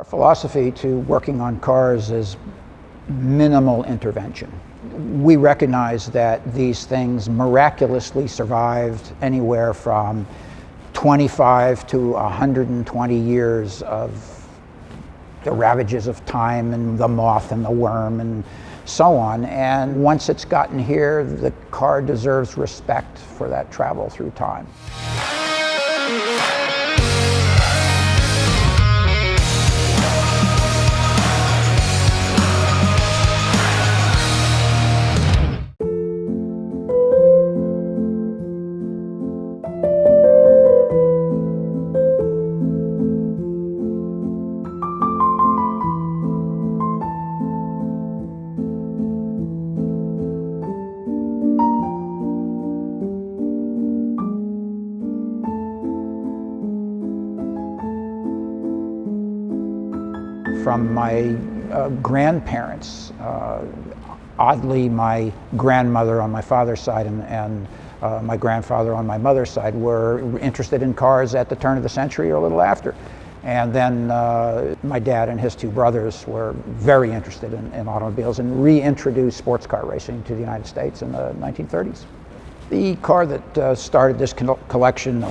Our philosophy to working on cars is minimal intervention. We recognize that these things miraculously survived anywhere from 25 to 120 years of the ravages of time and the moth and the worm and so on. And once it's gotten here, the car deserves respect for that travel through time. From my grandparents, oddly my grandmother on my father's side and my grandfather on my mother's side were interested in cars at the turn of the century or a little after. And then my dad and his two brothers were very interested in automobiles and reintroduced sports car racing to the United States in the 1930s. The car that started this collection,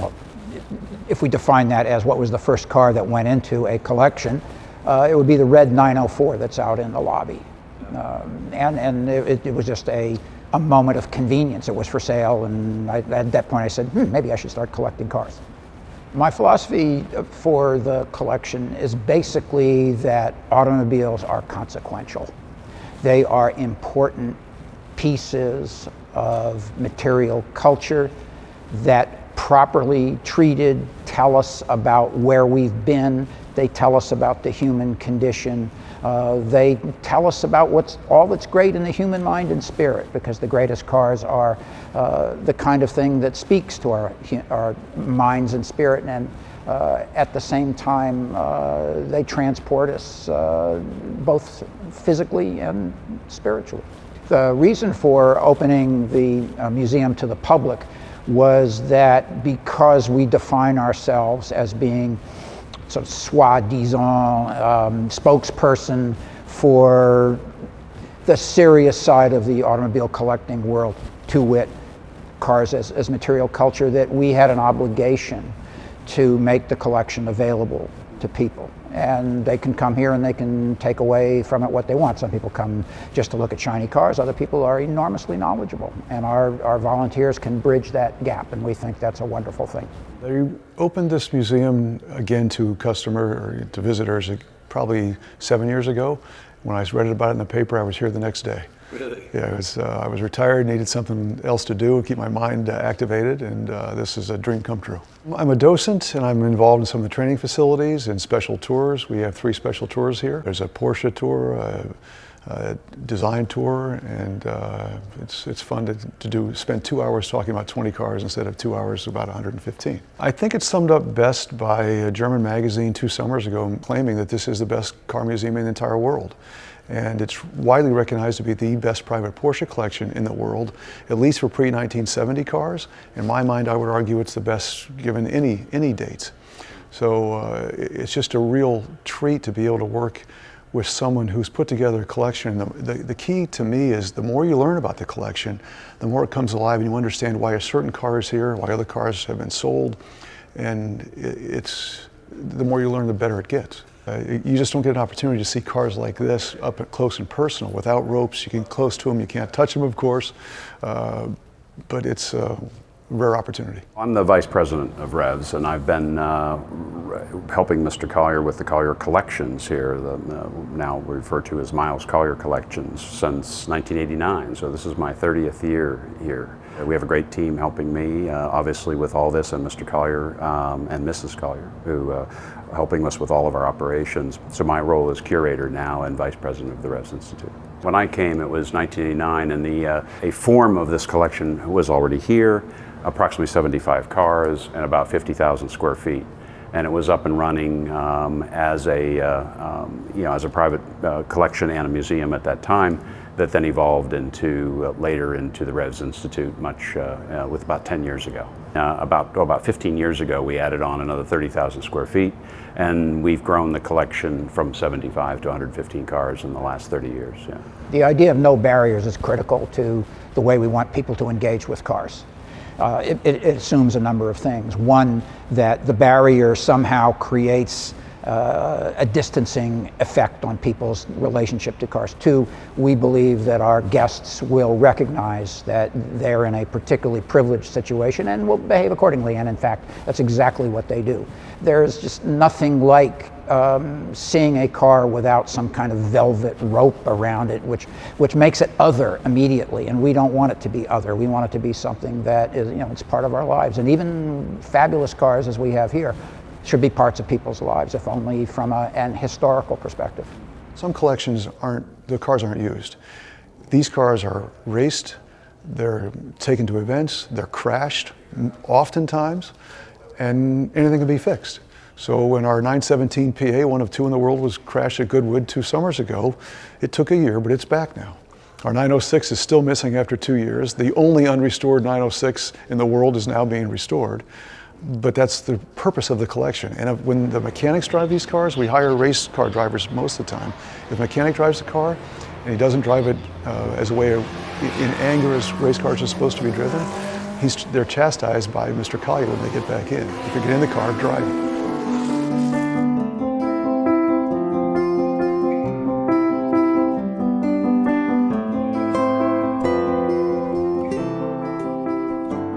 if we define that as what was the first car that went into a collection, it would be the red 904 that's out in the lobby. And it was just a moment of convenience. It was for sale, and at that point I said, maybe I should start collecting cars. My philosophy for the collection is basically that automobiles are consequential. They are important pieces of material culture that, properly treated, tell us about where we've been. They tell us about the human condition. They tell us about all that's great in the human mind and spirit, because the greatest cars are the kind of thing that speaks to our minds and spirit, and at the same time they transport us both physically and spiritually. The reason for opening the museum to the public was that because we define ourselves as being sort of soi-disant spokesperson for the serious side of the automobile collecting world, to wit, cars as material culture, that we had an obligation to make the collection available to people. And they can come here and they can take away from it what they want. Some people come just to look at shiny cars. Other people are enormously knowledgeable. And our volunteers can bridge that gap, and we think that's a wonderful thing. They opened this museum again to to visitors probably 7 years ago. When I read about it in the paper, I was here the next day. Really? Yeah, I was retired, needed something else to do and keep my mind activated, and this is a dream come true. I'm a docent, and I'm involved in some of the training facilities and special tours. We have 3 special tours here. There's a Porsche tour, a design tour, and it's fun to spend 2 hours talking about 20 cars instead of 2 hours about 115. I think it's summed up best by a German magazine 2 summers ago claiming that this is the best car museum in the entire world. And it's widely recognized to be the best private Porsche collection in the world, at least for pre-1970 cars. In my mind, I would argue it's the best given any dates. So it's just a real treat to be able to work with someone who's put together a collection. The key to me is the more you learn about the collection, the more it comes alive and you understand why a certain car is here, why other cars have been sold, and the more you learn, the better it gets. You just don't get an opportunity to see cars like this up close and personal without ropes. You can close to them, you can't touch them, of course, but it's a rare opportunity. I'm the vice president of Revs, and I've been helping Mr. Collier with the Collier collections here, now referred to as Miles Collier collections, since 1989. So this is my 30th year here. We have a great team helping me, obviously, with all this, and Mr. Collier and Mrs. Collier, who are helping us with all of our operations. So my role is curator now and vice president of the Revs Institute. When I came, it was 1989, and a form of this collection was already here, approximately 75 cars and about 50,000 square feet. And it was up and running as a private collection and a museum at that time. that then evolved into later into the Revs Institute with about 10 years ago. About 15 years ago we added on another 30,000 square feet, and we've grown the collection from 75 to 115 cars in the last 30 years. Yeah. The idea of no barriers is critical to the way we want people to engage with cars. It assumes a number of things. One, that the barrier somehow creates a distancing effect on people's relationship to cars. Two, we believe that our guests will recognize that they're in a particularly privileged situation and will behave accordingly, and in fact, that's exactly what they do. There's just nothing like seeing a car without some kind of velvet rope around it, which makes it other immediately, and we don't want it to be other. We want it to be something that is, it's part of our lives. And even fabulous cars as we have here should be parts of people's lives, if only from an historical perspective. Some collections the cars aren't used. These cars are raced, they're taken to events, they're crashed oftentimes, and anything can be fixed. So when our 917 PA, one of two in the world, was crashed at Goodwood 2 summers ago, it took a year, but it's back now. Our 906 is still missing after 2 years. The only unrestored 906 in the world is now being restored. But that's the purpose of the collection. And when the mechanics drive these cars, we hire race car drivers most of the time. If a mechanic drives the car and he doesn't drive it as a way of, in anger as race cars are supposed to be driven, they're chastised by Mr. Collier when they get back in. If you get in the car, drive it.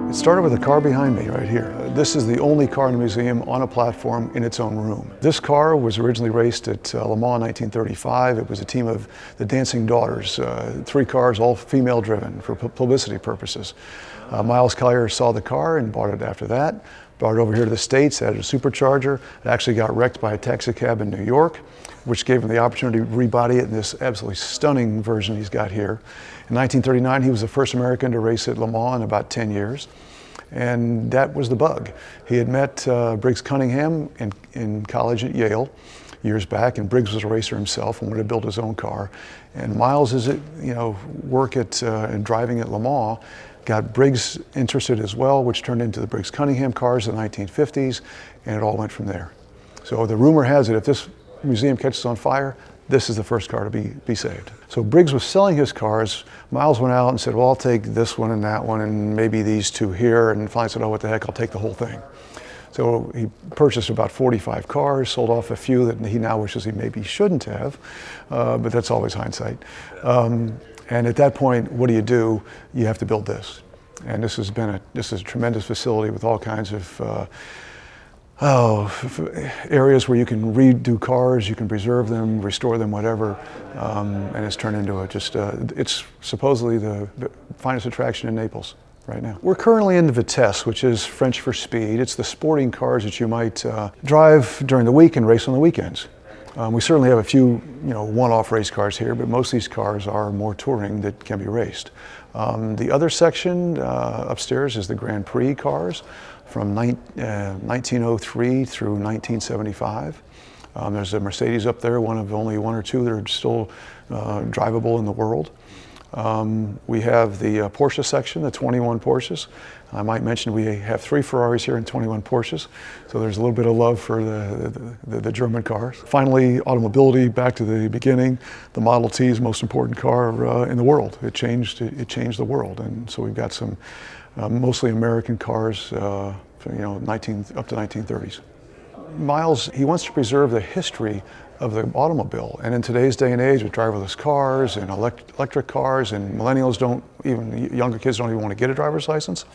It started with the car behind me right here. This is the only car in the museum on a platform in its own room. This car was originally raced at Le Mans in 1935. It was a team of the Dancing Daughters, 3 cars, all female driven for publicity purposes. Miles Collier saw the car and bought it after that, brought it over here to the States, added a supercharger. It actually got wrecked by a taxi cab in New York, which gave him the opportunity to rebody it in this absolutely stunning version he's got here. In 1939, he was the first American to race at Le Mans in about 10 years. And that was the bug. He had met Briggs Cunningham in college at Yale years back, and Briggs was a racer himself and wanted to build his own car. And Miles's work at and driving at Le Mans got Briggs interested as well, which turned into the Briggs Cunningham cars in the 1950s, and it all went from there. So the rumor has it, if this museum catches on fire, this is the first car to be saved. So Briggs was selling his cars. Miles went out and said, well, I'll take this one and that one and maybe these 2 here. And finally said, oh, what the heck, I'll take the whole thing. So he purchased about 45 cars, sold off a few that he now wishes he maybe shouldn't have, but that's always hindsight. And at that point, what do? You have to build this. And this is a tremendous facility with all kinds of areas where you can redo cars, you can preserve them, restore them, whatever, and it's turned into it's supposedly the finest attraction in Naples right now. We're currently in the Vitesse, which is French for speed. It's the sporting cars that you might drive during the week and race on the weekends. We certainly have a few, one-off race cars here, but most of these cars are more touring that can be raced. The other section upstairs is the Grand Prix cars from 1903 through 1975. There's a Mercedes up there, one of only 1 or 2 that are still drivable in the world. We have the Porsche section, the 21 Porsches. I might mention we have 3 Ferraris here and 21 Porsches, so there's a little bit of love for the German cars. Finally, automobility, back to the beginning. The Model T is the most important car in the world. It changed the world, and so we've got some mostly American cars, up to 1930s. Miles, he wants to preserve the history of the automobile, and in today's day and age with driverless cars and electric cars, and millennials younger kids don't even want to get a driver's license,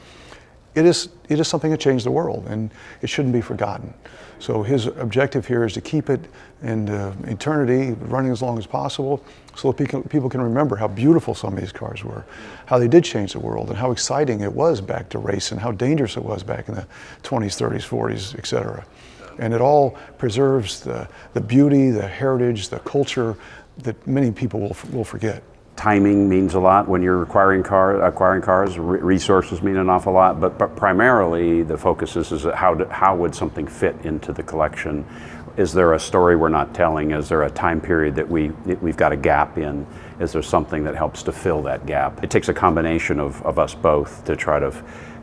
it is something that changed the world, and it shouldn't be forgotten. So his objective here is to keep it in eternity, running as long as possible, so that people can remember how beautiful some of these cars were, how they did change the world, and how exciting it was back to race, and how dangerous it was back in the 20s, 30s, 40s, etc. And it all preserves the beauty, the heritage, the culture that many people will forget. Timing means a lot when you're acquiring cars. Resources mean an awful lot, but primarily the focus is how would something fit into the collection, Is there a story we're not telling? Is there a time period that we've got a gap in? Is there something that helps to fill that gap? It takes a combination of us both to try to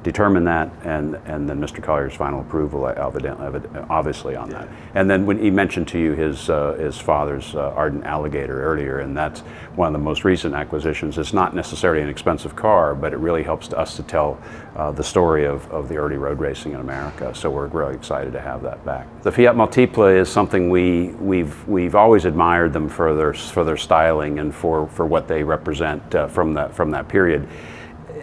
determine that, and then Mr. Collier's final approval, obviously, on that. And then when he mentioned to you his father's Ardent Alligator earlier, and that's one of the most recent acquisitions. It's not necessarily an expensive car, but it really helps us to tell the story of the early road racing in America. So we're really excited to have that back. The Fiat Multipla is something we've always admired them for their styling and for what they represent from that period.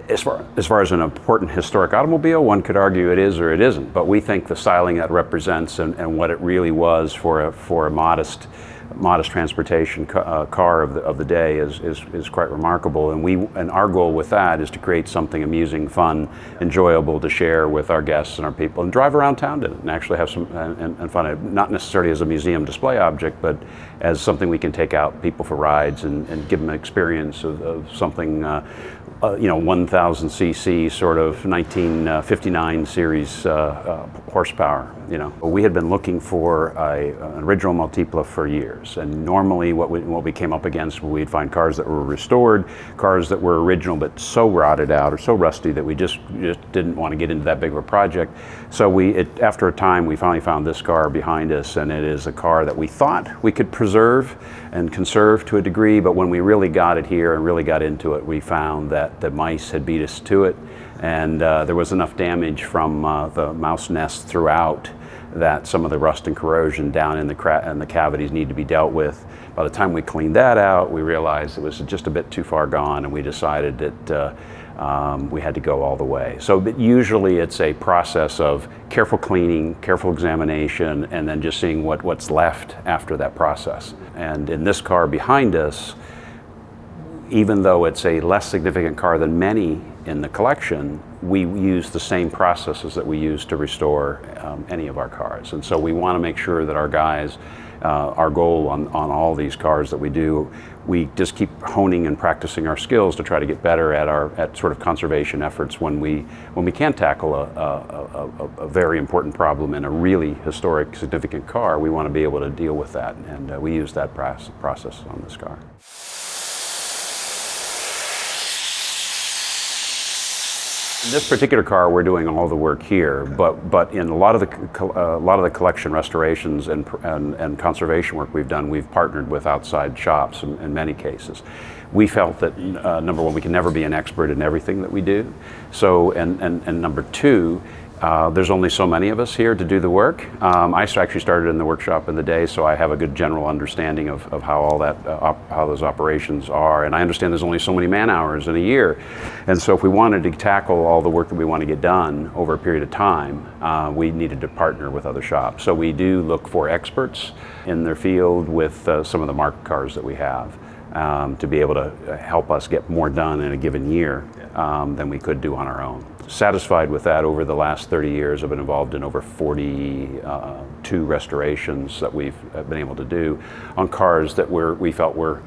As far as an important historic automobile, one could argue it is or it isn't, but we think the styling that represents and what it really was for a modest transportation car of the day is quite remarkable. And our goal with that is to create something amusing, fun, enjoyable to share with our guests and our people, and drive around town in it and actually have some and fun. Not necessarily as a museum display object, but as something we can take out people for rides and give them an experience of something. 1,000 cc sort of 1959 series horsepower. We had been looking for an original Multipla for years, and normally what we came up against, we'd find cars that were restored, cars that were original but so rotted out or so rusty that we just didn't want to get into that big of a project. So after a time, we finally found this car behind us, and it is a car that we thought we could preserve and conserve to a degree, but when we really got it here and really got into it, we found that the mice had beat us to it, and there was enough damage from the mouse nest throughout that some of the rust and corrosion down in the cavities need to be dealt with. By the time we cleaned that out, we realized it was just a bit too far gone, and we decided that we had to go all the way. So but usually it's a process of careful cleaning, careful examination, and then just seeing what's left after that process. And in this car behind us, even though it's a less significant car than many in the collection, we use the same processes that we use to restore any of our cars. And so we want to make sure that our guys, our goal on all these cars that we do, we just keep honing and practicing our skills to try to get better at sort of conservation efforts when we can tackle a very important problem in a really historic, significant car. We want to be able to deal with that, and we use that process on this car. In this particular car, we're doing all the work here, but in a lot of the collection restorations and conservation work we've done, we've partnered with outside shops in many cases. We felt that number one, we can never be an expert in everything that we do. So and number two, there's only so many of us here to do the work. I actually started in the workshop in the day, so I have a good general understanding of how all that, how those operations are. And I understand there's only so many man hours in a year. And so if we wanted to tackle all the work that we want to get done over a period of time, we needed to partner with other shops. So we do look for experts in their field with some of the marked cars that we have. To be able to help us get more done in a given year than we could do on our own. Satisfied with that. Over the last 30 years, I've been involved in over 42 restorations that we've been able to do on cars that we felt were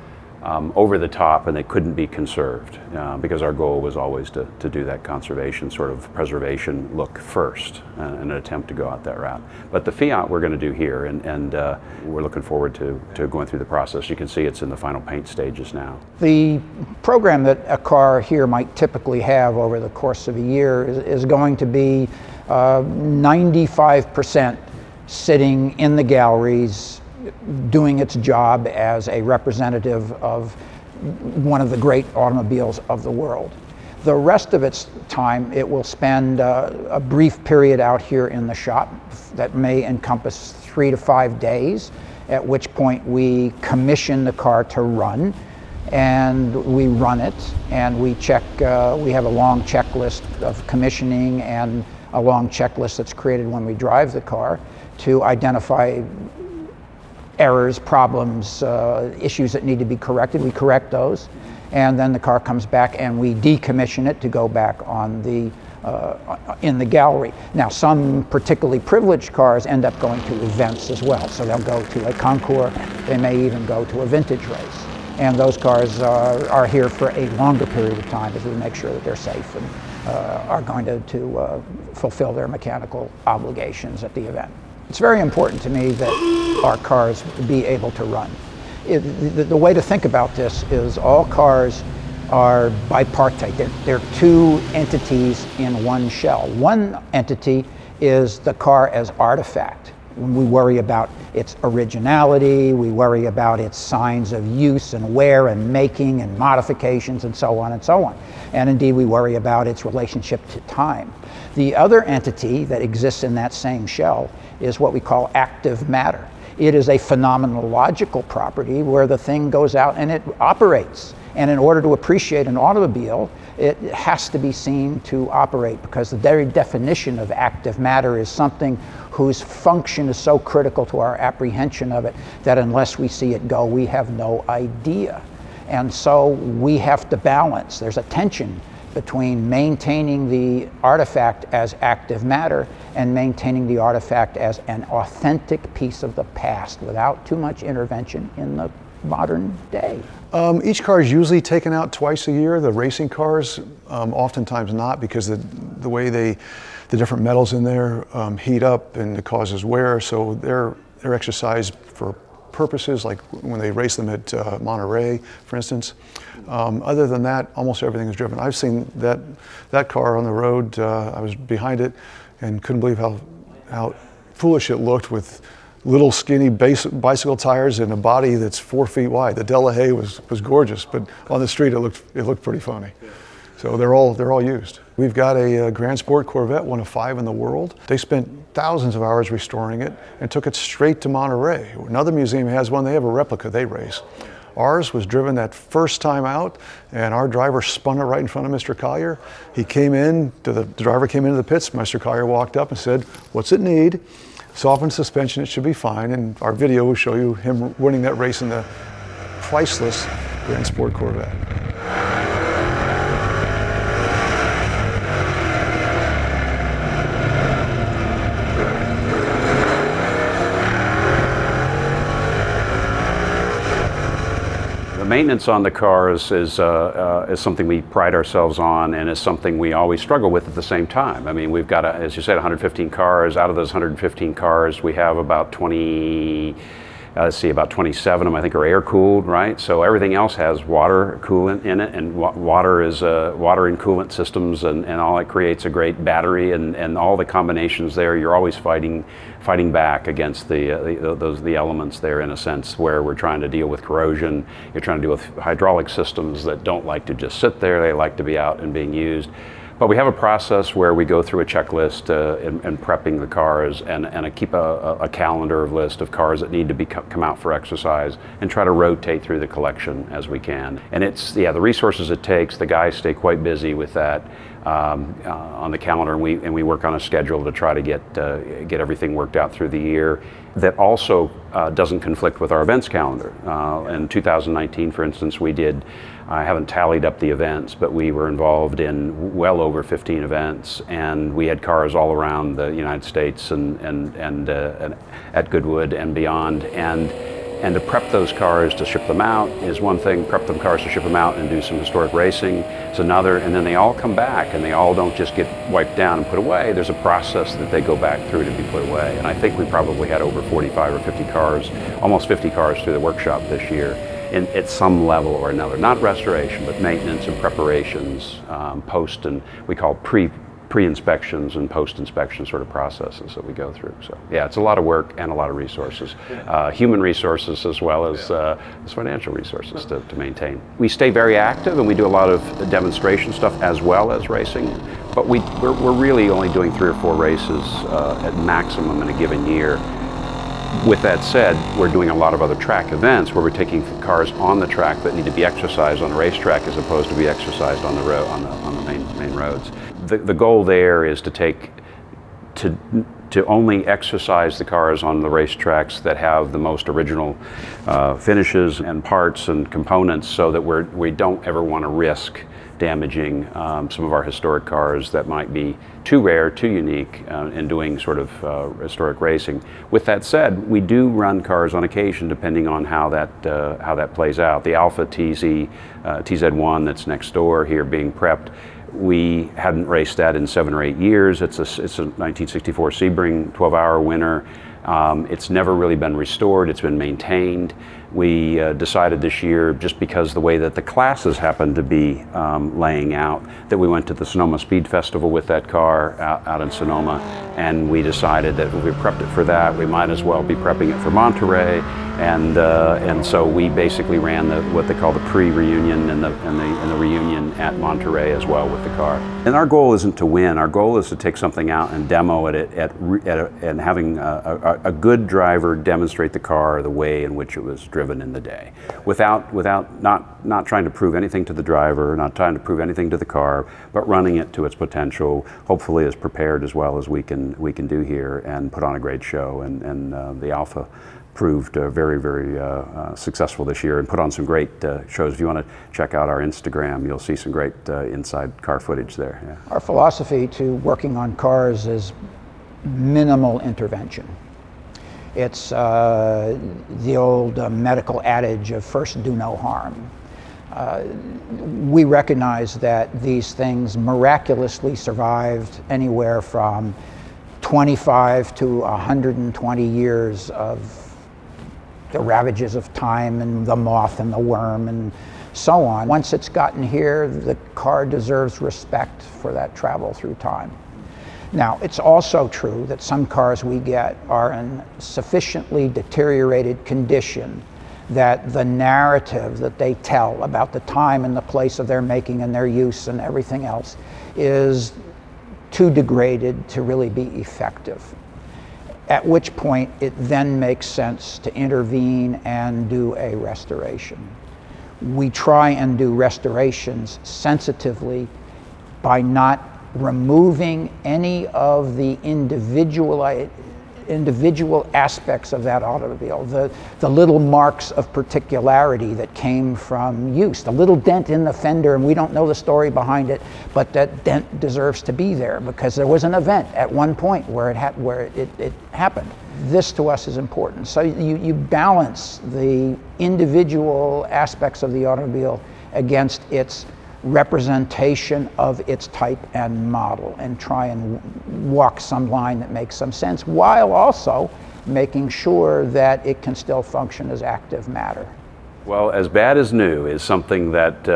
over the top and they couldn't be conserved, because our goal was always to do that conservation sort of preservation look first in an attempt to go out that route. But the Fiat we're going to do here, and we're looking forward to going through the process. You can see it's in the final paint stages now. The program that a car here might typically have over the course of a year is going to be 95% sitting in the galleries, doing its job as a representative of one of the great automobiles of the world. The rest of its time, it will spend a brief period out here in the shop that may encompass 3 to 5 days, at which point we commission the car to run, and we run it, and we check, we have a long checklist of commissioning and a long checklist that's created when we drive the car to identify errors, problems, issues that need to be corrected. We correct those, and then the car comes back and we decommission it to go back on the in the gallery. Now, some particularly privileged cars end up going to events as well, so they'll go to a concours, they may even go to a vintage race, and those cars are here for a longer period of time as we make sure that they're safe and are going to fulfill their mechanical obligations at the event. It's very important to me that our cars be able to run. The way to think about this is all cars are bipartite. They're two entities in one shell. One entity is the car as artifact. When we worry about its originality, we worry about its signs of use and wear and making and modifications and so on and so on. And indeed, we worry about its relationship to time. The other entity that exists in that same shell is what we call active matter. It is a phenomenological property where the thing goes out and it operates. And in order to appreciate an automobile, it has to be seen to operate, because the very definition of active matter is something whose function is so critical to our apprehension of it that unless we see it go, we have no idea. And so we have to balance. There's a tension between maintaining the artifact as active matter and maintaining the artifact as an authentic piece of the past without too much intervention in the modern day. Each car is usually taken out twice a year. The racing cars, oftentimes not, because the way the different metals in there heat up and it causes wear. So they're exercised for purposes like when they race them at Monterey, for instance. Other than that, almost everything is driven. I've seen that car on the road. I was behind it and couldn't believe how foolish it looked with little skinny bicycle tires and a body that's 4 feet wide. The Delahaye was gorgeous, but on the street it looked pretty funny. So they're all used. We've got a Grand Sport Corvette, one of 5 in the world. They spent thousands of hours restoring it and took it straight to Monterey. Another museum has one. They have a replica they race. Ours was driven that first time out, and our driver spun it right in front of Mr. Collier. He came in, the driver came into the pits. Mr. Collier walked up and said, "What's it need?" Softened suspension, it should be fine. And our video will show you him winning that race in the priceless Grand Sport Corvette. Maintenance on the cars is something we pride ourselves on, and is something we always struggle with at the same time. I mean, we've got, as you said, 115 cars. Out of those 115 cars, we have about 27 of them I think are air cooled, right? So everything else has water coolant in it, and water is water and coolant systems, and all it creates a great battery, and all the combinations there. You're always fighting back against the elements there, in a sense, where we're trying to deal with corrosion. You're trying to deal with hydraulic systems that don't like to just sit there. They like to be out and being used. But we have a process where we go through a checklist in prepping the cars, and I keep a calendar of list of cars that need to come out for exercise, and try to rotate through the collection as we can. And it's, the resources it takes. The guys stay quite busy with that on the calendar, and we work on a schedule to try to get everything worked out through the year. That also doesn't conflict with our events calendar. In 2019, for instance, we did, I haven't tallied up the events, but we were involved in well over 15 events, and we had cars all around the United States and at Goodwood and beyond. And to prep those cars to ship them out is one thing. Prep them cars to ship them out and do some historic racing is another. And then they all come back, and they all don't just get wiped down and put away. There's a process that they go back through to be put away. And I think we probably had over 45 or 50 cars, almost 50 cars through the workshop this year, at some level or another. Not restoration, but maintenance and preparations, post, and we call pre-inspections and post-inspection sort of processes that we go through. So yeah, it's a lot of work and a lot of resources, human resources as well as financial resources to maintain. We stay very active, and we do a lot of demonstration stuff as well as racing, but we're really only doing 3 or 4 races at maximum in a given year. With that said, we're doing a lot of other track events where we're taking cars on the track that need to be exercised on the racetrack as opposed to be exercised on the road, on the main roads. The goal there is to only exercise the cars on the racetracks that have the most original finishes and parts and components, so that we don't ever want to risk damaging some of our historic cars that might be too rare, too unique in doing sort of historic racing. With that said, we do run cars on occasion depending on how that plays out. The Alpha TZ1 that's next door here being prepped, we hadn't raced that in 7 or 8 years. It's a 1964 Sebring 12-hour winner. It's never really been restored, it's been maintained. We decided this year, just because the way that the classes happened to be laying out, that we went to the Sonoma Speed Festival with that car out in Sonoma, and we decided that if we prepped it for that, we might as well be prepping it for Monterey, and so we basically ran what they call the pre-reunion and the reunion at Monterey as well with the car. And our goal isn't to win, our goal is to take something out and demo it and having a good driver demonstrate the car the way in which it was driven in the day, without not trying to prove anything to the driver, not trying to prove anything to the car, but running it to its potential, hopefully as prepared as well as we can do here, and put on a great show. And the Alpha proved very, very successful this year and put on some great shows. If you want to check out our Instagram, you'll see some great inside car footage there. Yeah. Our philosophy to working on cars is minimal intervention. It's the old medical adage of first do no harm. We recognize that these things miraculously survived anywhere from 25 to 120 years of the ravages of time and the moth and the worm and so on. Once it's gotten here, the car deserves respect for that travel through time. Now, it's also true that some cars we get are in sufficiently deteriorated condition that the narrative that they tell about the time and the place of their making and their use and everything else is too degraded to really be effective. At which point it then makes sense to intervene and do a restoration. We try and do restorations sensitively by not removing any of the individual aspects of that automobile, the little marks of particularity that came from use, the little dent in the fender, and we don't know the story behind it, but that dent deserves to be there because there was an event at one point where it happened. This to us is important. So you balance the individual aspects of the automobile against its representation of its type and model, and try and walk some line that makes some sense, while also making sure that it can still function as active matter. Well, as bad as new is something that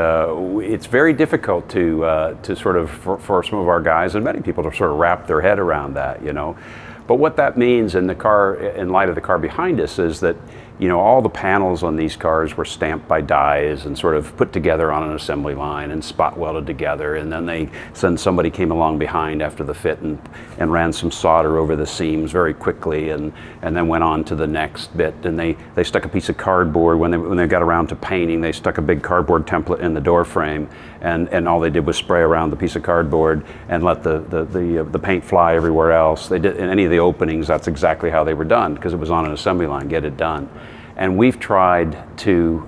it's very difficult to sort of, for some of our guys and many people to sort of wrap their head around that, you know. But what that means in the car, in light of the car behind us, is that, you know, all the panels on these cars were stamped by dies and sort of put together on an assembly line and spot welded together, and then somebody came along behind after the fit and ran some solder over the seams very quickly, and then went on to the next bit, and they stuck a piece of cardboard when they got around to painting. They stuck a big cardboard template in the door frame, and all they did was spray around the piece of cardboard and let the paint fly everywhere else. They did in any of the openings. That's exactly how they were done, because it was on an assembly line. Get it done. And we've tried to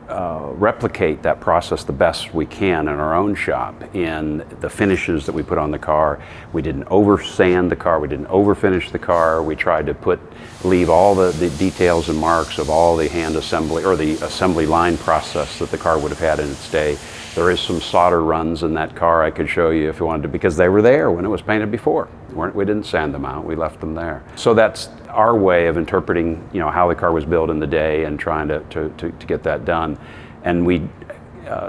replicate that process the best we can in our own shop in the finishes that we put on the car. We didn't over sand the car, we didn't over finish the car. We tried to leave all the details and marks of all the hand assembly or the assembly line process that the car would have had in its day. There is some solder runs in that car I could show you if you wanted to, because they were there when it was painted before. We didn't sand them out, we left them there. So that's our way of interpreting, you know, how the car was built in the day and trying to get that done. And we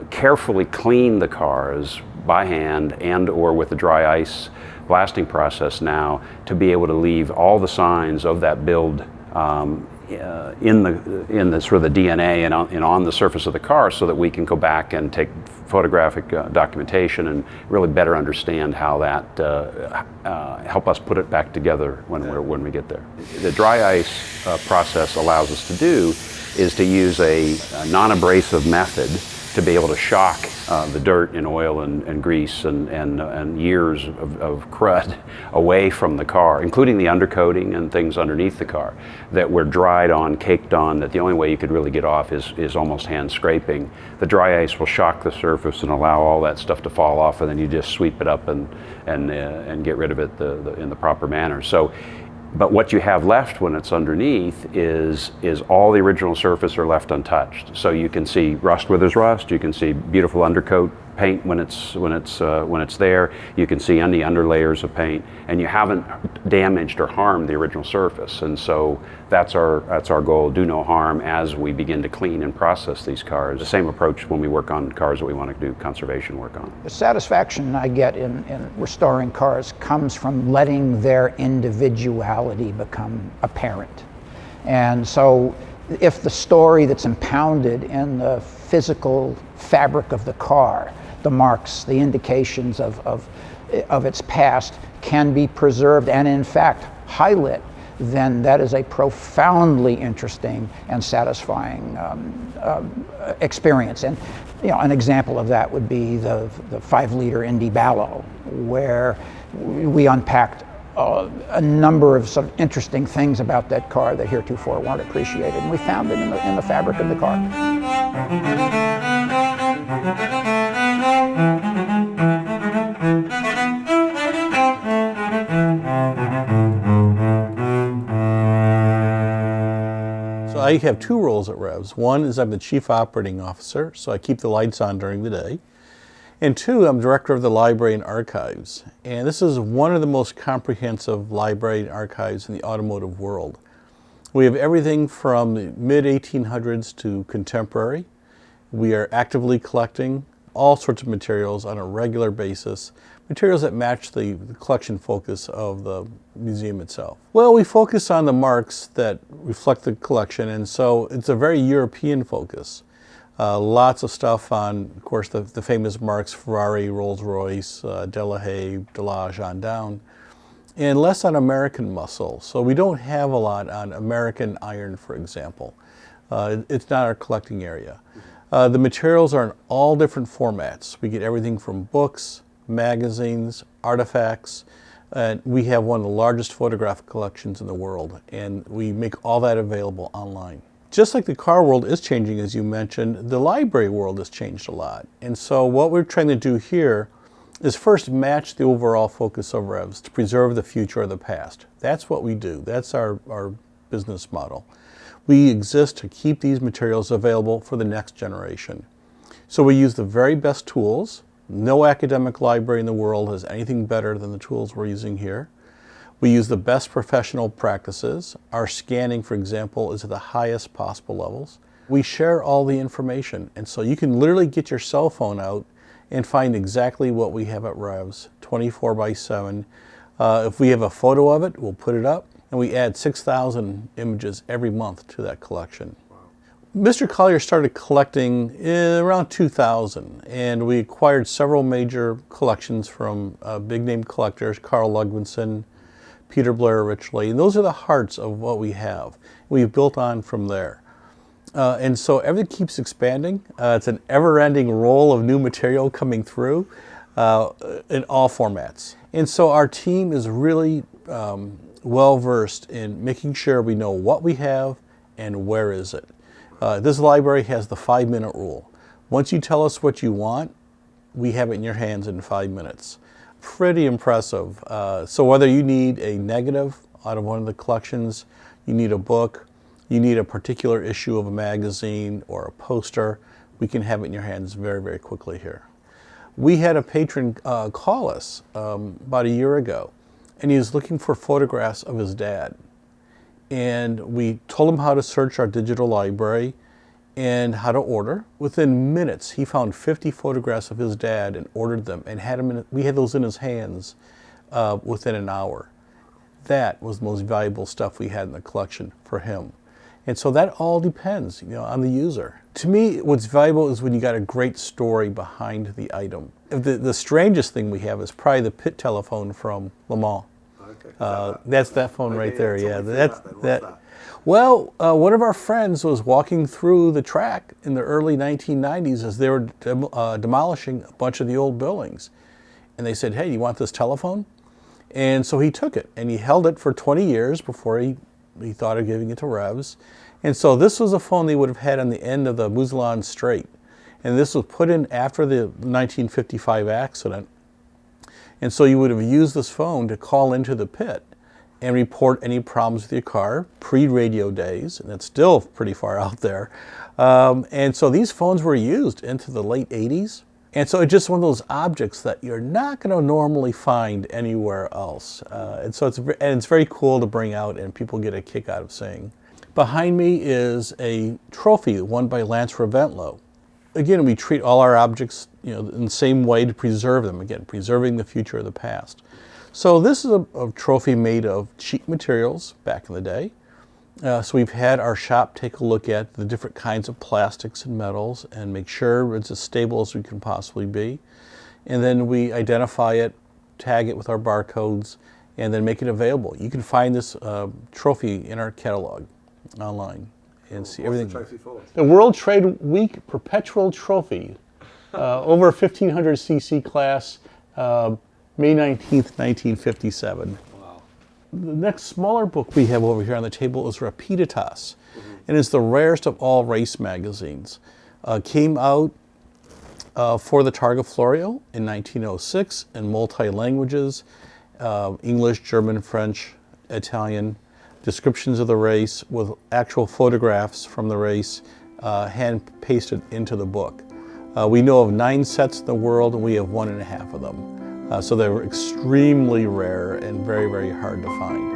carefully clean the cars by hand and or with a dry ice blasting process now to be able to leave all the signs of that build in the sort of the DNA and on the surface of the car, so that we can go back and take photographic documentation and really better understand how that help us put it back together when we get there. The dry ice process allows us to do is to use a non-abrasive method to be able to shock the dirt and oil and grease and years of crud away from the car, including the undercoating and things underneath the car that were dried on, caked on, that the only way you could really get off is almost hand scraping. The dry ice will shock the surface and allow all that stuff to fall off, and then you just sweep it up and get rid of it in the proper manner. But what you have left when it's underneath is all the original surface are left untouched. So you can see rust where there's rust, you can see beautiful undercoat paint when it's there. You can see any underlayers of paint, and you haven't damaged or harmed the original surface. And so that's our goal: do no harm as we begin to clean and process these cars. The same approach when we work on cars that we want to do conservation work on. The satisfaction I get in restoring cars comes from letting their individuality become apparent. And so if the story that's impounded in the physical fabric of the car, the marks, the indications of its past, can be preserved and in fact highlit, then that is a profoundly interesting and satisfying experience. And an example of that would be the 5-liter Indy Ballo, where we unpacked a number of sort of interesting things about that car that heretofore weren't appreciated, and we found it in the fabric of the car. So I have two roles at Revs. One is I'm the Chief Operating Officer, so I keep the lights on during the day. And two, I'm Director of the Library and Archives. And this is one of the most comprehensive library and archives in the automotive world. We have everything from the mid-1800s to contemporary. We are actively collecting all sorts of materials on a regular basis, materials that match the collection focus of the museum itself. Well, we focus on the marks that reflect the collection, and so it's a very European focus. Lots of stuff on, of course, the famous marks: Ferrari, Rolls-Royce, Delahaye, Delage on down, and less on American muscle. So we don't have a lot on American iron, for example. It's not our collecting area. The materials are in all different formats. We get everything from books, magazines, artifacts, and we have one of the largest photographic collections in the world, and we make all that available online. Just like the car world is changing, as you mentioned, the library world has changed a lot. And so what we're trying to do here is first match the overall focus of Revs to preserve the future of the past. That's what we do. That's our business model. We exist to keep these materials available for the next generation. So we use the very best tools. No academic library in the world has anything better than the tools we're using here. We use the best professional practices. Our scanning, for example, is at the highest possible levels. We share all the information, and so you can literally get your cell phone out and find exactly what we have at Revs, 24/7. If we have a photo of it, we'll put it up, and we add 6,000 images every month to that collection. Wow. Mr. Collier started collecting around 2000, and we acquired several major collections from big-name collectors, Carl Ludwigson, Peter Blair Richley, and those are the hearts of what we have. We've built on from there. And so everything keeps expanding. It's an ever-ending roll of new material coming through in all formats. And so our team is really well-versed in making sure we know what we have and where is it. This library has the 5-minute rule. Once you tell us what you want, we have it in your hands in 5 minutes. Pretty impressive. So whether you need a negative out of one of the collections, you need a book, you need a particular issue of a magazine or a poster, we can have it in your hands very, very quickly here. We had a patron call us about a year ago, and he was looking for photographs of his dad. And we told him how to search our digital library and how to order. Within minutes, he found 50 photographs of his dad and ordered them, and we had those in his hands within an hour. That was the most valuable stuff we had in the collection for him. And so that all depends, on the user. To me, what's valuable is when you got a great story behind the item. The strangest thing we have is probably the pit telephone from Le Mans. Okay. That's that phone right there. Yeah, that's that. Well, one of our friends was walking through the track in the early 1990s as they were demolishing a bunch of the old buildings. And they said, "Hey, you want this telephone?" And so he took it, and he held it for 20 years before he thought of giving it to Revs. And so this was a phone they would have had on the end of the Mousseline Strait. And this was put in after the 1955 accident. And so you would have used this phone to call into the pit and report any problems with your car, pre-radio days, and it's still pretty far out there. And so these phones were used into the late 80s, And so it's just one of those objects that you're not going to normally find anywhere else. And so it's very cool to bring out, and people get a kick out of seeing. Behind me is a trophy won by Lance Reventlow. Again, we treat all our objects, in the same way to preserve them. Again, preserving the future of the past. So this is a trophy made of cheap materials back in the day. So we've had our shop take a look at the different kinds of plastics and metals and make sure it's as stable as we can possibly be. And then we identify it, tag it with our barcodes, and then make it available. You can find this trophy in our catalog online and see everything. What's the trophy for? The World Trade Week Perpetual Trophy, over 1500 cc class, May 19th, 1957. The next smaller book we have over here on the table is Rapiditas, and it's the rarest of all race magazines. Came out for the Targa Florio in 1906 in multi-languages, English, German, French, Italian, descriptions of the race with actual photographs from the race hand pasted into the book. We know of 9 sets in the world, and we have 1.5 of them. So they're extremely rare and very, very hard to find.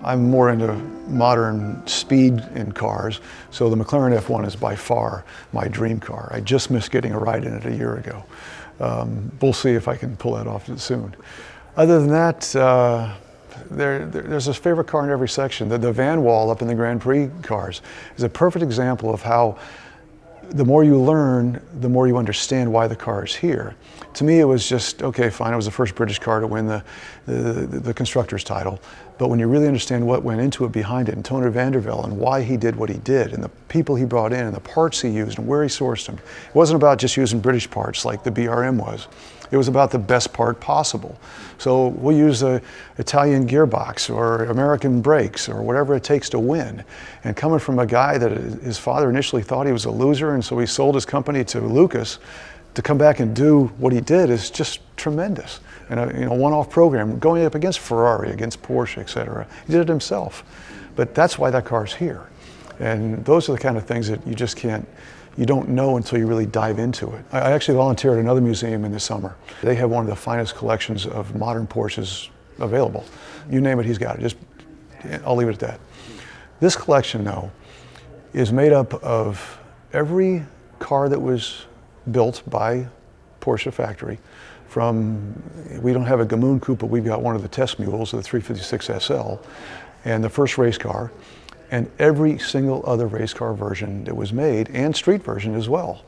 I'm more into modern speed in cars, so the McLaren F1 is by far my dream car. I just missed getting a ride in it a year ago. We'll see if I can pull that off soon. Other than that, there's a favorite car in every section. The Vanwall up in the Grand Prix cars is a perfect example of how the more you learn, the more you understand why the car is here. To me, it was just, okay, fine, it was the first British car to win the constructor's title. But when you really understand what went into it behind it, and Toner Vandervelde, and why he did what he did, and the people he brought in, and the parts he used, and where he sourced them. It wasn't about just using British parts like the BRM was. It was about the best part possible. So we'll use an Italian gearbox or American brakes or whatever it takes to win. And coming from a guy that his father initially thought he was a loser, and so he sold his company to Lucas, to come back and do what he did is just tremendous. And a one-off program, going up against Ferrari, against Porsche, etc. He did it himself. But that's why that car's here. And those are the kind of things that you just can't, you don't know until you really dive into it. I actually volunteered at another museum in the summer. They have one of the finest collections of modern Porsches available. You name it, he's got it. I'll leave it at that. This collection, though, is made up of every car that was built by Porsche factory. We don't have a Gamoon coupe, but we've got one of the test mules, the 356 SL, and the first race car, and every single other race car version that was made, and street version as well.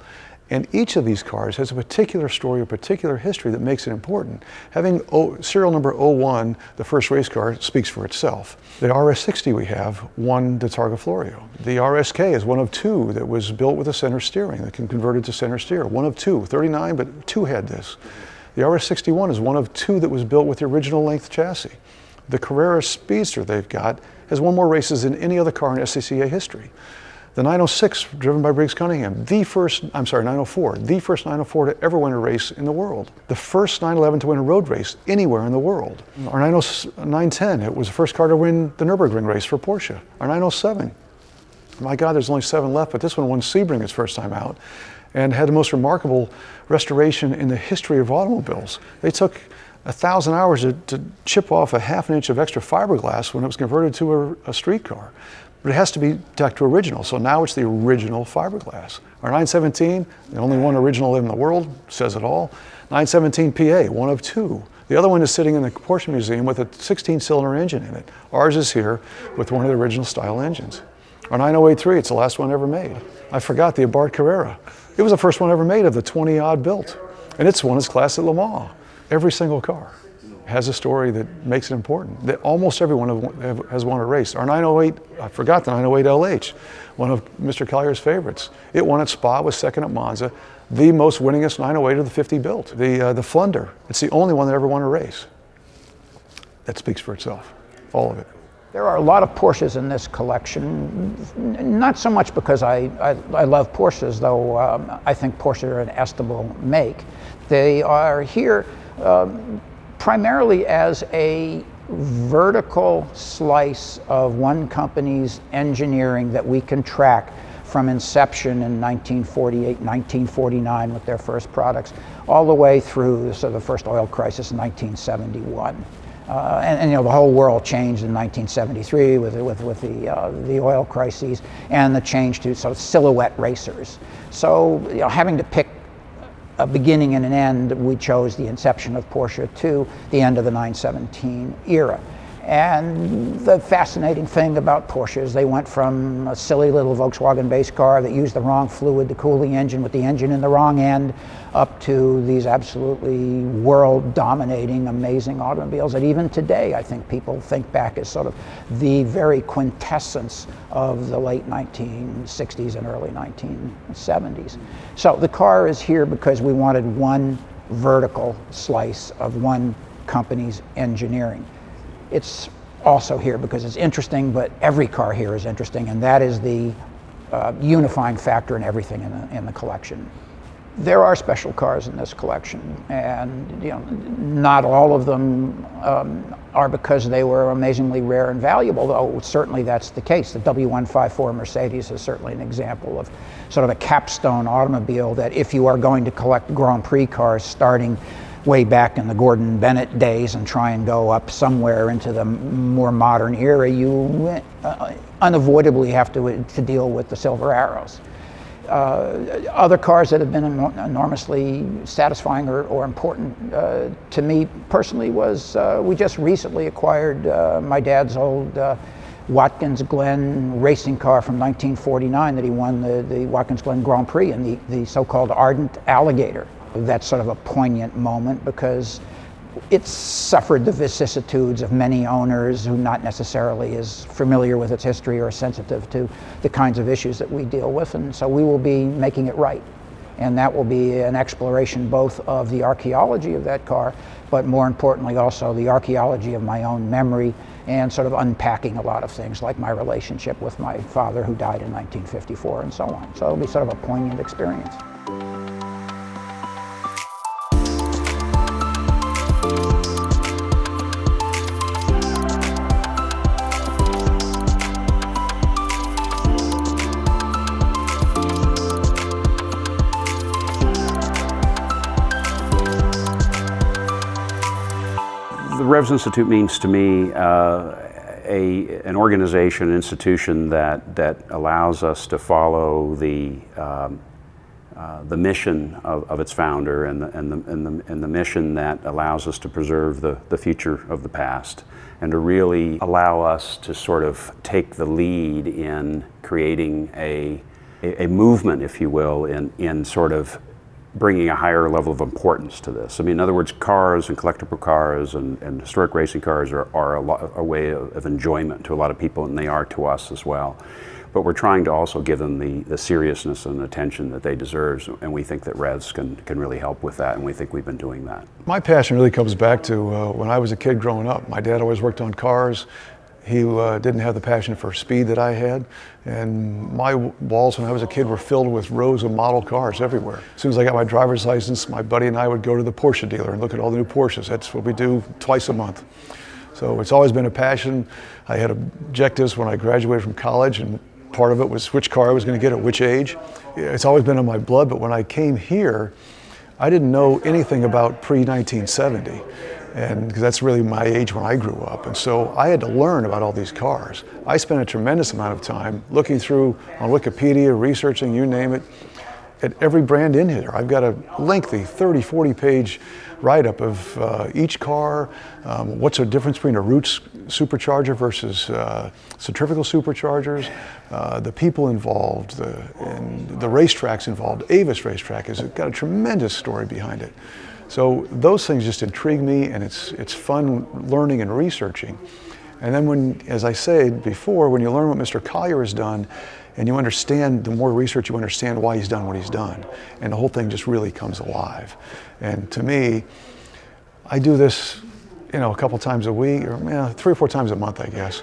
And each of these cars has a particular story, a particular history that makes it important. Having serial number 01, the first race car, speaks for itself. The RS60 we have won the Targa Florio. The RSK is one of 2 that was built with a center steering that can convert it to center steer. One of 2, 39, but 2 had this. The RS61 is one of 2 that was built with the original length chassis. The Carrera Speedster they've got has won more races than any other car in SCCA history. The 906, driven by Briggs Cunningham, 904, the first 904 to ever win a race in the world. The first 911 to win a road race anywhere in the world. Our 910, it was the first car to win the Nürburgring race for Porsche. Our 907, my God, there's only 7 left, but this one won Sebring its first time out and had the most remarkable restoration in the history of automobiles. They took 1,000 hours to chip off a ½ an inch of extra fiberglass when it was converted to a street car. But it has to be decked to original, so now it's the original fiberglass. Our 917, the only one original in the world, says it all. 917 PA, one of 2. The other one is sitting in the Porsche Museum with a 16-cylinder engine in it. Ours is here with one of the original style engines. Our 9083, it's the last one ever made. I forgot the Abarth Carrera. It was the first one ever made of the 20-odd built. And it's won its class at Le Mans. Every single car. has a story that makes it important. That almost everyone has won a race. Our 908, I forgot the 908 LH, one of Mr. Collier's favorites. It won at Spa, was second at Monza, the most winningest 908 of the 50 built. The Flunder, it's the only one that ever won a race. That speaks for itself, all of it. There are a lot of Porsches in this collection, not so much because I love Porsches, though I think Porsche are an estimable make. They are here primarily as a vertical slice of one company's engineering that we can track from inception in 1948, 1949 with their first products, all the way through the first oil crisis in 1971. And you know, the whole world changed in 1973 with the oil crises and the change to sort of silhouette racers. So you know, having to pick a beginning and an end, we chose the inception of Porsche to the end of the 917 era. And the fascinating thing about Porsche is they went from a silly little Volkswagen base car that used the wrong fluid to cool the engine with the engine in the wrong end, up to these absolutely world-dominating, amazing automobiles that even today I think people think back as sort of the very quintessence of the late 1960s and early 1970s. So the car is here because we wanted one vertical slice of one company's engineering. It's also here because it's interesting, but every car here is interesting, and that is the unifying factor in everything in the collection. There are special cars in this collection, and you know, not all of them are because they were amazingly rare and valuable, though certainly that's the case. The W154 Mercedes is certainly an example of sort of a capstone automobile that if you are going to collect Grand Prix cars starting way back in the Gordon Bennett days and try and go up somewhere into the more modern era, you unavoidably have to deal with the silver arrows. Other cars that have been enormously satisfying or important to me personally was we just recently acquired my dad's old Watkins Glen racing car from 1949 that he won the Watkins Glen Grand Prix in, the so-called Ardent Alligator. That's sort of a poignant moment because it's suffered the vicissitudes of many owners who not necessarily is familiar with its history or sensitive to the kinds of issues that we deal with, and so we will be making it right. And that will be an exploration both of the archaeology of that car, but more importantly also the archaeology of my own memory and sort of unpacking a lot of things like my relationship with my father who died in 1954 and so on. So it'll be sort of a poignant experience. The Revs Institute means to me an organization, an institution that allows us to follow the mission of its founder and the mission that allows us to preserve the future of the past and to really allow us to sort of take the lead in creating a movement, if you will, in sort of bringing a higher level of importance to this. I mean, in other words, cars and collectible cars and historic racing cars are a way of enjoyment to a lot of people, and they are to us as well. But we're trying to also give them the seriousness and attention that they deserve, and we think that Revs can really help with that, and we think we've been doing that. My passion really comes back to when I was a kid growing up. My dad always worked on cars. He didn't have the passion for speed that I had, and my walls when I was a kid were filled with rows of model cars everywhere. As soon as I got my driver's license, my buddy and I would go to the Porsche dealer and look at all the new Porsches. That's what we do twice a month. So it's always been a passion. I had objectives when I graduated from college, and part of it was which car I was going to get at which age. It's always been in my blood, but when I came here, I didn't know anything about pre-1970. And because that's really my age when I grew up. And so I had to learn about all these cars. I spent a tremendous amount of time looking through on Wikipedia, researching, you name it, at every brand in here. I've got a lengthy 30, 40 page write-up of each car, what's the difference between a Roots supercharger versus centrifugal superchargers, the people involved, and the racetracks involved. Avis racetrack has got a tremendous story behind it. So those things just intrigue me, and it's fun learning and researching. And then when, as I said before, when you learn what Mr. Collier has done, and you understand, the more research you understand why he's done what he's done, and the whole thing just really comes alive. And to me, I do this, a couple times a week, or 3 or 4 times a month, I guess,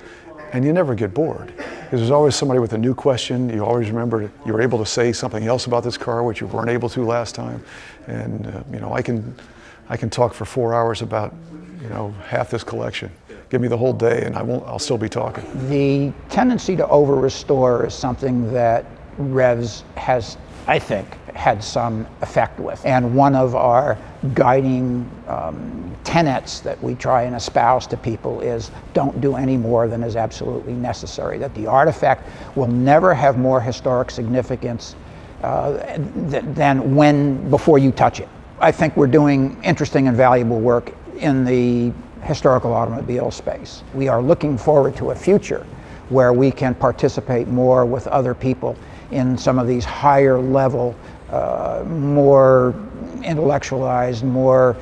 and you never get bored. Because there's always somebody with a new question. You always remember you were able to say something else about this car, which you weren't able to last time. And I can talk for 4 hours about half this collection. Give me the whole day, and I'll still be talking. The tendency to over-restore is something that Revs has, I think, had some effect with. And one of our guiding tenets that we try and espouse to people is don't do any more than is absolutely necessary. That the artifact will never have more historic significance than before you touch it. I think we're doing interesting and valuable work in the historical automobile space. We are looking forward to a future where we can participate more with other people in some of these higher level, more intellectualized, more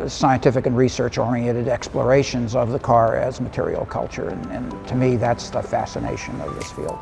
scientific and research oriented explorations of the car as material culture. And to me, that's the fascination of this field.